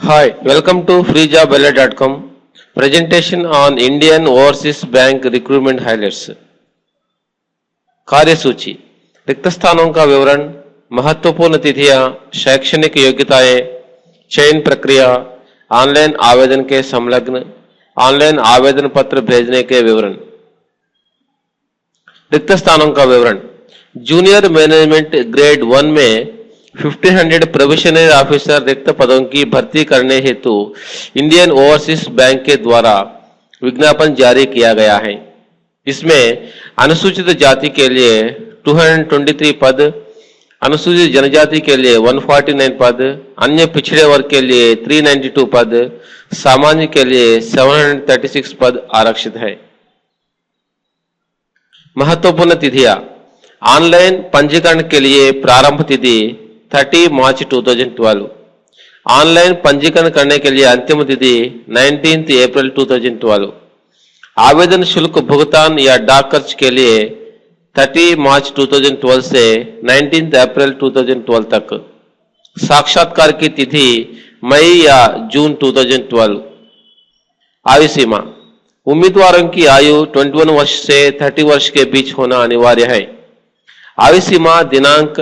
Hi, welcome to freejobwala.com. Presentation on Indian Overseas Bank Recruitment Highlights. कार्यसूची, रिक्त स्थानों का विवरण, महत्वपूर्ण तिथियां, शैक्षणिक योग्यताएं, चयन प्रक्रिया, ऑनलाइन आवेदन के संलग्न, ऑनलाइन आवेदन पत्र भेजने के विवरण। रिक्त स्थानों का विवरण, जूनियर मैनेजमेंट ग्रेड 1 में 1500 प्रोबेशनरी ऑफिसर रिक्त पदों की भर्ती करने हेतु इंडियन ओवरसीज बैंक के द्वारा विज्ञापन जारी किया गया है। इसमें अनुसूचित जाति के लिए 223 पद, अनुसूचित जनजाति के लिए 149 पद, अन्य पिछड़े वर्ग के लिए 392 पद, सामान्य के लिए 736 पद आरक्षित है। महत्वपूर्ण तिथियां, ऑनलाइन पंजीकरण के लिए प्रारंभ तिथि 30 मार्च 2012, ऑनलाइन पंजीकरण करने के लिए अंतिम तिथि 19 अप्रैल 2012, आवेदन शुल्क भुगतान या डाक खर्च के लिए 30 मार्च 2012 से 19 अप्रैल 2012 तक, साक्षात्कार की तिथि मई या जून 2012। आयु सीमा, उम्मीदवारों की आयु 21 वर्ष से 30 वर्ष के बीच होना अनिवार्य है। आयु सीमा दिनांक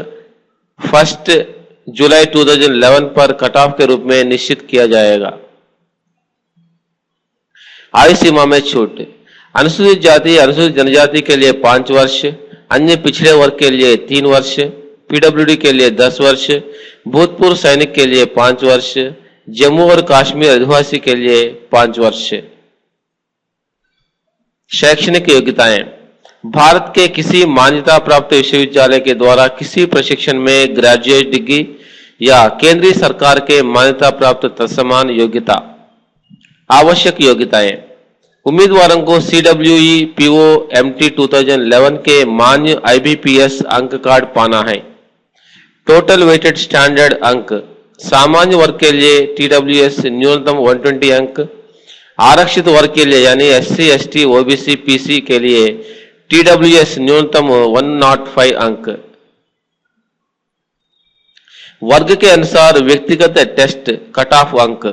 1 जुलाई 2011 पर कट ऑफ के रूप में निश्चित किया जाएगा। आयु सीमा में छूट, अनुसूचित जाति अनुसूचित जनजाति के लिए 5 वर्ष, अन्य पिछड़े वर्ग के लिए 3 वर्ष, पीडब्ल्यूडी के लिए 10 वर्ष, भूतपूर्व सैनिक के लिए 5 वर्ष, जम्मू और कश्मीर आदिवासी के लिए 5 वर्ष। शैक्षणिक योग्यताएं, भारत के किसी मान्यता प्राप्त विश्वविद्यालय के द्वारा किसी प्रशिक्षण में ग्रेजुएट डिग्री या केंद्रीय सरकार के मान्यता प्राप्त तत्समान योग्यता। आवश्यक योग्यताएं, उम्मीदवारों को CWE PO MT 2011 के मान्य IBPS अंक कार्ड पाना है। टोटल वेटेड स्टैंडर्ड अंक, सामान्य वर्ग के लिए TWS न्यूनतम 120 अंक, आरक्षित वर्ग के लिए यानी SC ST OBC PC के लिए TWS न्यूनतम 105 अंक। वर्ग के अनुसार व्यक्तिगत टेस्ट कट ऑफ अंक,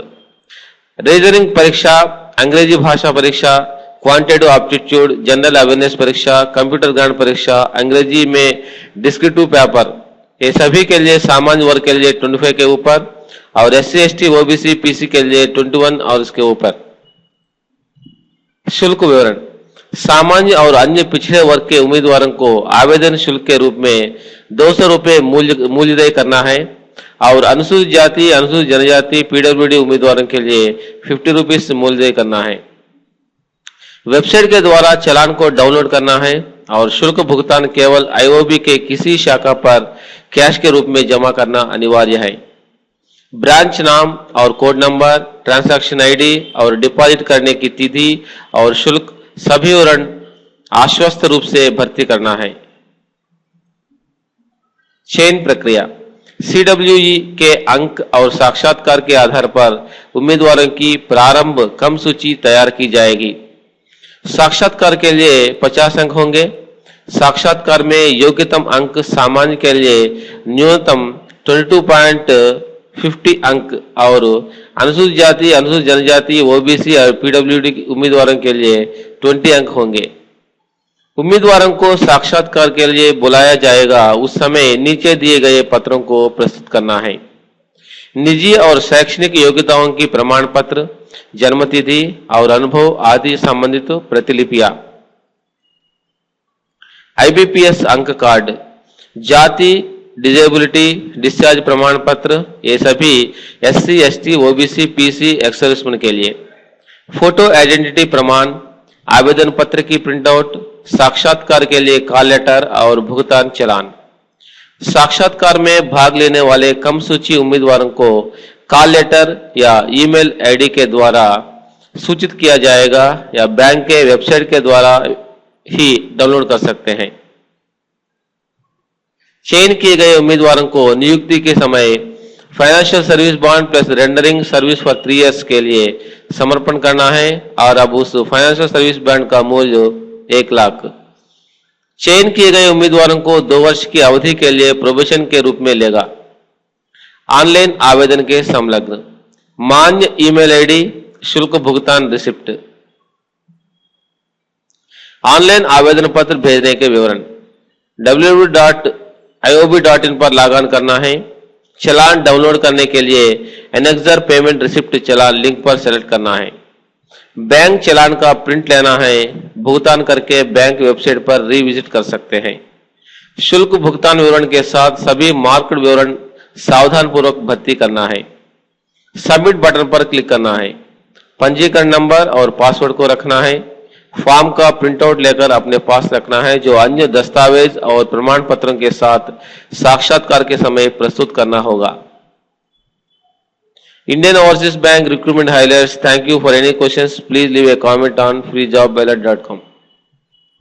रीजनिंग परीक्षा, अंग्रेजी भाषा परीक्षा, क्वांटिटेटिव एप्टीट्यूड, जनरल अवेयरनेस परीक्षा, कंप्यूटर ज्ञान परीक्षा, अंग्रेजी में डिस्क्रिप्टिव पेपर, ये सभी के लिए सामान्य वर्ग के लिए 25 के ऊपर और SC ST OBC PC के लिए 21 और इसके ऊपर। शुल्क विवरण, सामान्य और अन्य पिछड़े वर्ग के उम्मीदवारों को आवेदन शुल्क के रूप में 200 रुपये मूल्यदेय करना है और अनुसूचित जाति अनुसूचित जनजाति पीडब्ल्यूडी उम्मीदवारों के लिए 50 रुपीज मूल्यदेय करना है। वेबसाइट के द्वारा चालान को डाउनलोड करना है और शुल्क भुगतान केवल IOB के किसी शाखा पर कैश के रूप में जमा करना अनिवार्य है। ब्रांच नाम और कोड नंबर, ट्रांजैक्शन ID और डिपॉजिट करने की तिथि और शुल्क सभी विवरण आश्वस्त रूप से भर्ती करना है। चयन प्रक्रिया, CWE के अंक और साक्षात्कार के आधार पर उम्मीदवारों की प्रारंभ कम सूची तैयार की जाएगी। साक्षात्कार के लिए 50 अंक होंगे। साक्षात्कार में योग्यतम अंक सामान्य के लिए न्यूनतम 22.50 अंक और अनुसूचित जाति अनुसूचित जनजाति OBC और PWD उम्मीदवारों के लिए 20 अंक होंगे। उम्मीदवारों को साक्षात्कार के लिए बुलाया जाएगा उस समय नीचे दिए गए पत्रों को प्रस्तुत करना है। निजी और शैक्षणिक योग्यताओं की प्रमाण पत्र, जन्मतिथि और अनुभव आदि संबंधित प्रतिलिपियां। IBPS अंक कार्ड, जाति, डिजेबिलिटी, डिस्चार्ज प्रमाण पत्र, ये सभी SC ST OBC PC ex serviceman के लिए। फोटो आइडेंटिटी प्रमाण, आवेदन पत्र की प्रिंटआउट, साक्षात्कार के लिए कॉल लेटर और भुगतान चालान। साक्षात्कार में भाग लेने वाले कम सूची उम्मीदवारों को कॉल लेटर या ईमेल ID के द्वारा सूचित किया जाएगा या बैंक के वेबसाइट के द्वारा ही डाउनलोड कर सकते हैं। चयन किए गए उम्मीदवारों को नियुक्ति के समय financial service bond plus rendering service for 3 years के लिए समर्पण करना है और अब उस फाइनेंशियल सर्विस बॉन्ड का मूल्य 1 लाख। चयन किए गए उम्मीदवारों को 2 वर्ष की अवधि के लिए प्रोबेशन के रूप में लेगा। ऑनलाइन आवेदन के संलग्न, मान्य ईमेल आईडी, शुल्क भुगतान रिसिप्ट। ऑनलाइन आवेदन पत्र भेजने के विवरण। www.iob.in पर लॉगिन करना है। चालान डाउनलोड करने के लिए एनेक्सर पेमेंट रिसिप्ट चालान लिंक पर सेलेक्ट करना है। बैंक चालान का प्रिंट लेना है। भुगतान करके बैंक वेबसाइट पर रिविजिट कर सकते हैं। शुल्क भुगतान विवरण के साथ सभी मार्केट विवरण सावधानपूर्वक भर्ती करना है। सबमिट बटन पर क्लिक करना है। पंजीकरण नंबर और पासवर्ड को रखना है। फॉर्म का प्रिंटआउट लेकर अपने पास रखना है, जो अन्य दस्तावेज और प्रमाण पत्रों के साथ साक्षात्कार के समय प्रस्तुत करना होगा। Indian Overseas Bank Recruitment Highlights. Thank you. For any questions, please leave a comment on freejobbalert.com.